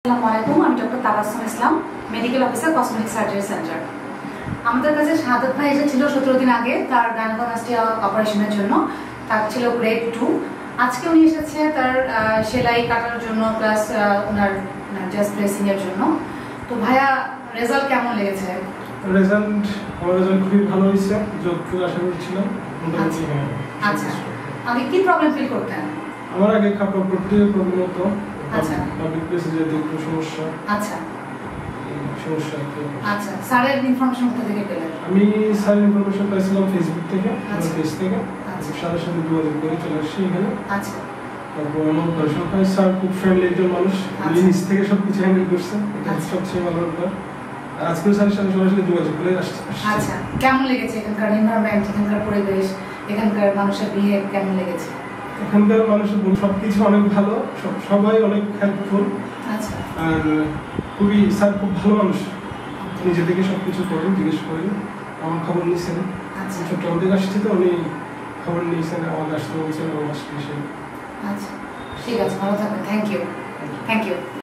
আসসালামু আলাইকুম, আমি doctor Tabassum Islam, medical officer, cosmetic surgery centre. আমাদের কাছে শাহাদাত ভাই এসেছিল 17 দিন আগে তার গাইনোকোমাস্টিয়া অপারেশনের জন্য। তার ছিল গ্রেড 2। আজকে উনি এসেছে তার সেলাই কাটার জন্য, প্লাস ওনার জাস্ট ড্রেসিং এর জন্য। তো ভাইয়া, রেজাল্ট কেমন লেগেছে? রেজাল্ট খুবই ভালো হয়েছে, যতটুকু আশা করছিলাম। আচ্ছা, আগে কি প্রবলেম ফিল করতেন? আমার আগে কাপড় পরতে প্রবলেম হতো। আচ্ছা, পাবলিক প্লেসে যেতে একটু সমস্যা। আচ্ছা আচ্ছা, স্যারের ইনফরমেশন কোথা থেকে পেলেন? আমি স্যারের ইনফরমেশন পাইছিলাম ফেসবুক থেকে, পেজ থেকে। আচ্ছা, স্যারের সাথে যোগাযোগ করে চলে আসছি এখানে। আচ্ছা, তারপর আমার অপারেশন হয়। স্যার খুব ফ্রেন্ডলি একজন মানুষ, উনি নিজ থেকে সবকিছু হ্যান্ডেল করছে, এটা সবচেয়ে ভালো ব্যাপার। আর আজকেও স্যারের সাথে সরাসরি যোগাযোগ করে আসছে। আচ্ছা, কেমন লেগেছে এখানকার এনভায়রনমেন্ট, এখানকার পরিবেশ, এখানকার মানুষের বিহেভ কেমন লেগেছে? এখানকার মানুষের সবকিছু অনেক ভালো, সবাই অনেক হেল্পফুল। আচ্ছা, আর খুবই স্যার খুব ভালো মানুষ, নিজে থেকে সবকিছু করেন, জিজ্ঞেস করেন, আমার খবর নিয়েছেন। আচ্ছা, চট্টগ্রাম থেকে আসছি তো উনি খবর নিয়েছেন, আমাদের আসতে বলছেন, আমার আসতে। আচ্ছা, ঠিক আছে, ভালো থাকবেন। Thank you.